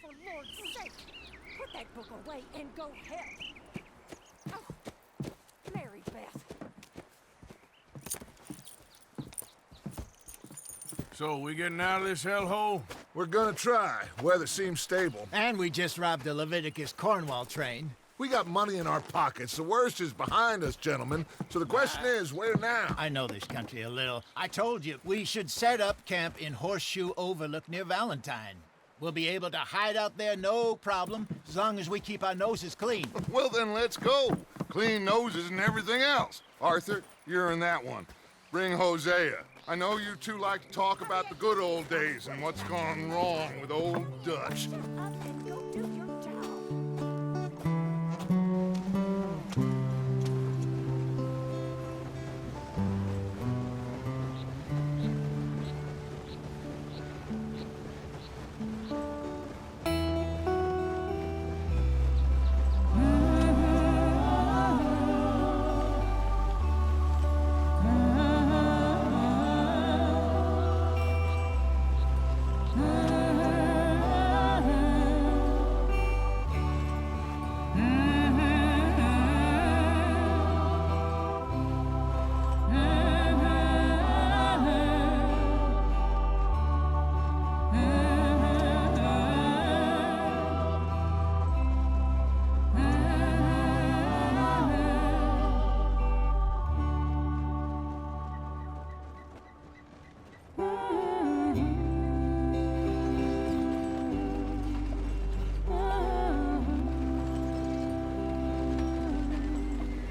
for Lord's sake! Put that book away and go help! Oh, Mary Beth. So, we getting out of this hellhole? We're gonna try. Weather seems stable. And we just robbed the Leviticus Cornwall train. We got money in our pockets. The worst is behind us, gentlemen. So the question is, where now? I know this country a little. I told you, we should set up camp in Horseshoe Overlook near Valentine. We'll be able to hide out there, no problem, as long as we keep our noses clean. Well, then let's go. Clean noses and everything else. Arthur, you're in that one. Bring Hosea. I know you two like to talk about the good old days and what's gone wrong with old Dutch. Shut up and go do your job.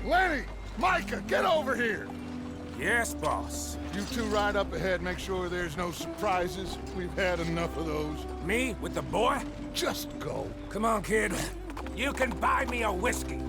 Lenny! Micah, get over here! Yes, boss. You two ride up ahead, make sure there's no surprises. We've had enough of those. Me with the boy? Just go. Come on, kid. You can buy me a whiskey.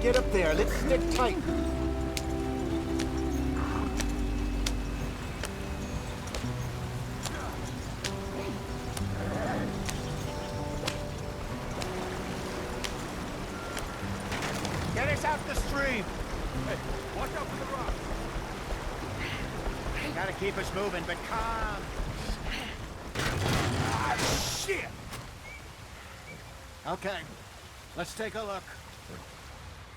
Get up there, let's stick tight. Get us out the stream. Hey, watch out for the rock. Gotta keep us moving, but calm. Ah, shit! Okay, let's take a look.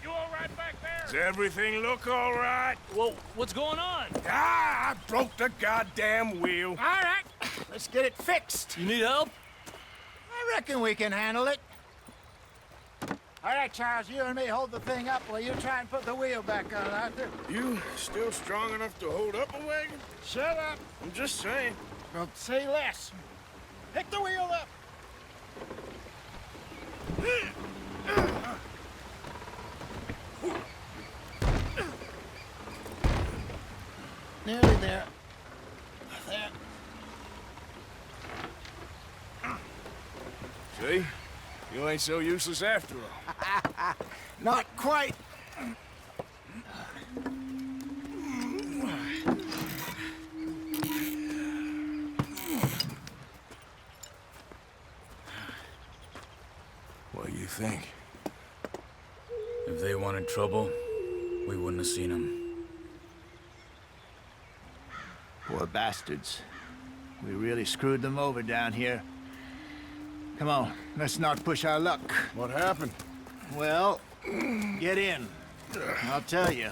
You all right back there? Does everything look all right? Well, what's going on? Ah, I broke the goddamn wheel. All right, let's get it fixed. You need help? I reckon we can handle it. All right, Charles, you and me hold the thing up while you try and put the wheel back on, Arthur. You still strong enough to hold up a wagon? Shut up. I'm just saying. Don't say less. Pick the wheel up. Nearly there. There. See? You ain't so useless after all. Not quite. What do you think? If they wanted trouble, we wouldn't have seen them. Poor bastards. We really screwed them over down here. Come on, let's not push our luck. What happened? Well, get in. I'll tell you.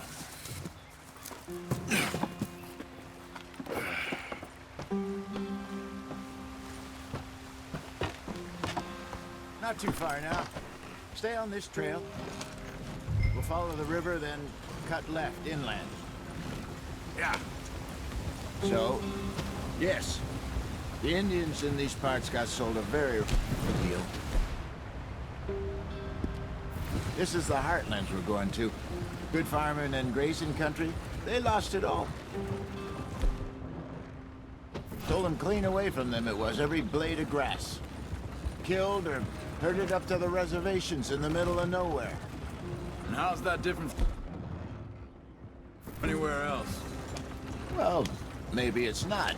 Not too far now. Stay on this trail. We'll follow the river, then cut left inland. Yeah. So, yes, the Indians in these parts got sold a very good deal. This is the heartlands we're going to. Good farming and grazing country. They lost it all. Stole them clean away from them, it was, every blade of grass. Killed or herded up to the reservations in the middle of nowhere. And how's that different? Anywhere else? Well, maybe it's not.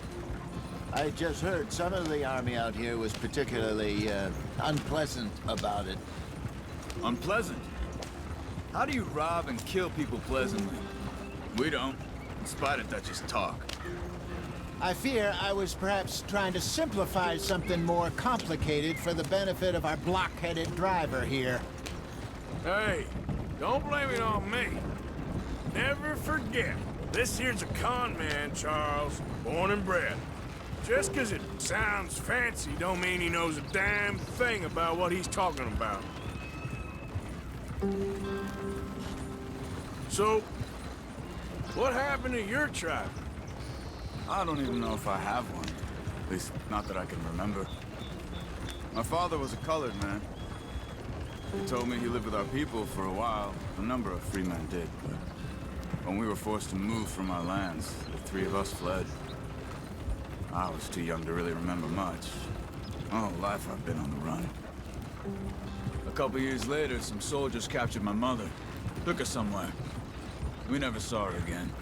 I just heard some of the army out here was particularly unpleasant about it. Unpleasant? How do you rob and kill people pleasantly? We don't, in spite of Dutch's talk. I fear I was perhaps trying to simplify something more complicated for the benefit of our block-headed driver here. Hey, don't blame it on me. Never forget, this here's a con man, Charles, born and bred. Just 'cause it sounds fancy don't mean he knows a damn thing about what he's talking about. So, what happened to your tribe? I don't even know if I have one. At least, not that I can remember. My father was a colored man. He told me he lived with our people for a while. A number of free men did, but when we were forced to move from our lands, the three of us fled. I was too young to really remember much. My whole life I've been on the run. A couple years later, some soldiers captured my mother. Took her somewhere. We never saw her again.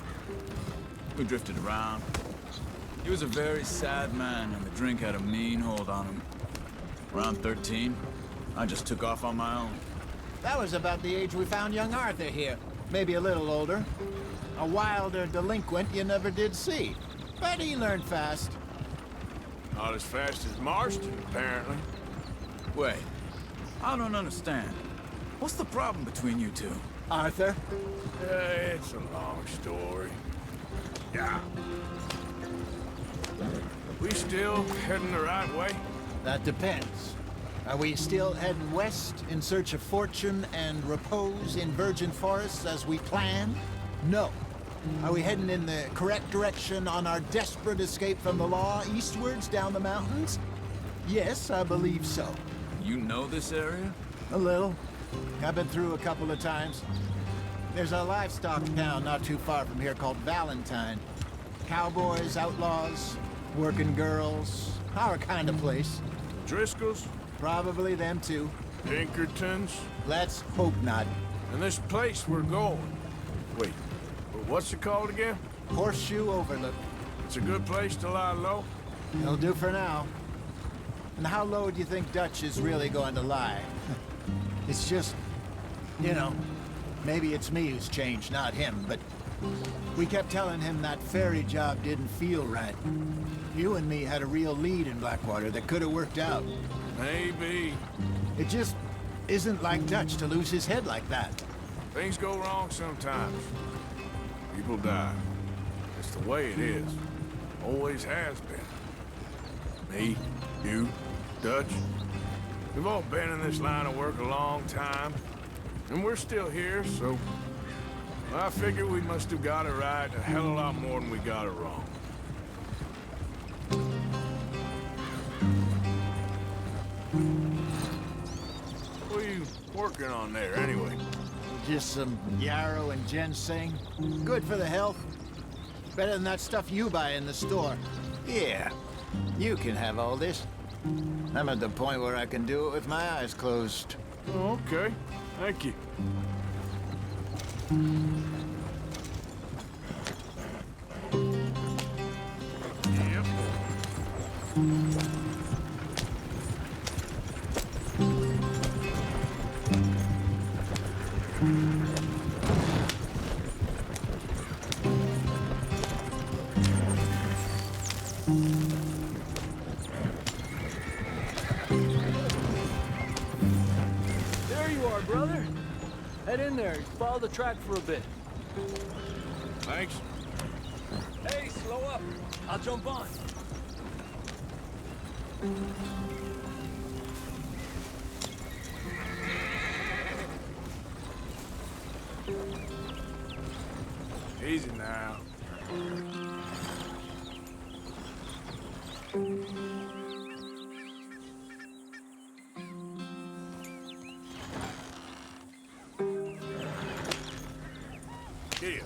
We drifted around. He was a very sad man, and the drink had a mean hold on him. Around 13, I just took off on my own. That was about the age we found young Arthur here. Maybe a little older. A wilder delinquent you never did see. But he learned fast. Not as fast as Marston, apparently. Wait, I don't understand. What's the problem between you two? Arthur? It's a long story. Yeah. We still heading the right way? That depends. Are we still heading west in search of fortune and repose in virgin forests as we planned? No. Are we heading in the correct direction on our desperate escape from the law eastwards down the mountains? Yes, I believe so. You know this area? A little. I've been through a couple of times. There's a livestock town not too far from here called Valentine. Cowboys, outlaws, working girls, our kind of place. Driscoll's? Probably them too. Pinkertons? Let's hope not. And this place we're going. Wait, what's it called again? Horseshoe Overlook. It's a good place to lie low? It'll do for now. And how low do you think Dutch is really going to lie? It's just, you know, maybe it's me who's changed, not him, but we kept telling him that ferry job didn't feel right. You and me had a real lead in Blackwater that could have worked out. Maybe. It just isn't like Dutch to lose his head like that. Things go wrong sometimes. People die. It's the way it is. Always has been. Me, you, Dutch. We've all been in this line of work a long time. And we're still here, so... I figure we must have got it right a hell of a lot more than we got it wrong. What are you working on there, anyway? Just some yarrow and ginseng. Good for the health. Better than that stuff you buy in the store. Yeah, you can have all this. I'm at the point where I can do it with my eyes closed. Oh, okay. Thank you. Yep. There you are, brother. Head in there. Follow the track for a bit. Thanks. Hey, slow up. I'll jump on. Easy now. Here.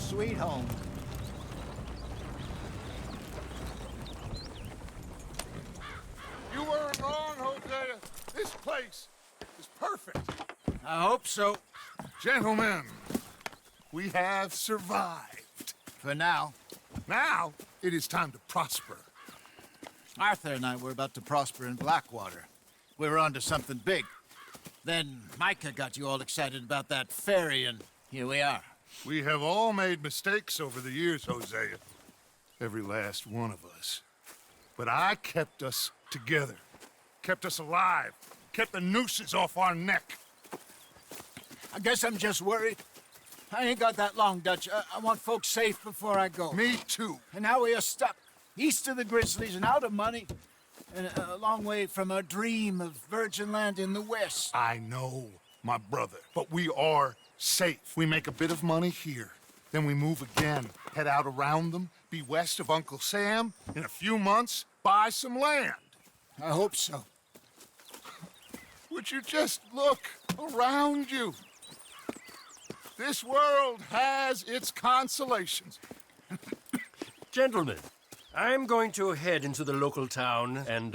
sweet home. You weren't wrong, Hosea. This place is perfect. I hope so. Gentlemen, we have survived. For now. Now, it is time to prosper. Arthur and I were about to prosper in Blackwater. We were onto something big. Then Micah got you all excited about that ferry, and here we are. We have all made mistakes over the years, Hosea. Every last one of us. But I kept us together. Kept us alive. Kept the nooses off our neck. I guess I'm just worried. I ain't got that long, Dutch. I want folks safe before I go. Me too. And now we are stuck, east of the Grizzlies and out of money, and a long way from our dream of virgin land in the west. I know, my brother, but we are safe. We make a bit of money here, then we move again, head out around them, be west of Uncle Sam, in a few months, buy some land. I hope so. Would you just look around you? This world has its consolations. Gentlemen, I'm going to head into the local town and,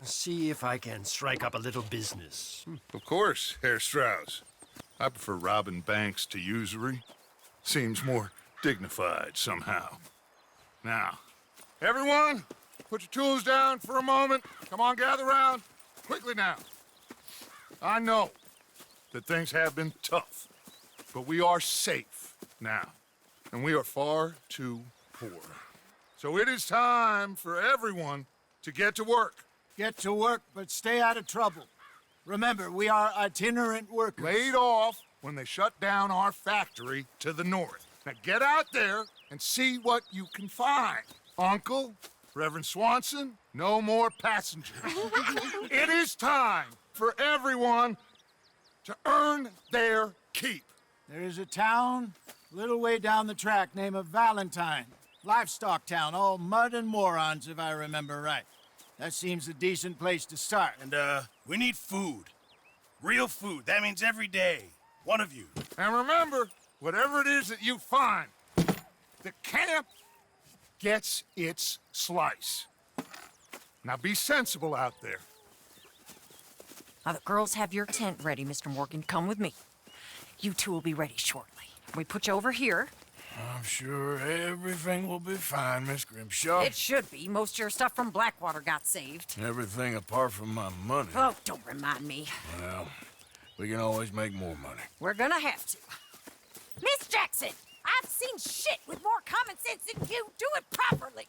see if I can strike up a little business. Of course, Herr Strauss. I prefer robbing banks to usury. Seems more dignified somehow. Now, everyone, put your tools down for a moment. Come on, gather round. Quickly now. I know that things have been tough, but we are safe now, and we are far too poor. So it is time for everyone to get to work. Get to work, but stay out of trouble. Remember, we are itinerant workers. Laid off when they shut down our factory to the north. Now get out there and see what you can find. Uncle, Reverend Swanson, no more passengers. It is time for everyone to earn their keep. There is a town a little way down the track named Valentine. Livestock town, all mud and morons, if I remember right. That seems a decent place to start. And, we need food. Real food. That means every day. One of you. And remember, whatever it is that you find, the camp gets its slice. Now be sensible out there. Now, the girls have your tent ready, Mr. Morgan. Come with me. You two will be ready shortly. We put you over here. I'm sure everything will be fine, Miss Grimshaw. It should be. Most of your stuff from Blackwater got saved. Everything apart from my money. Oh, don't remind me. Well, we can always make more money. We're gonna have to. Miss Jackson, I've seen shit with more common sense than you. Do it properly.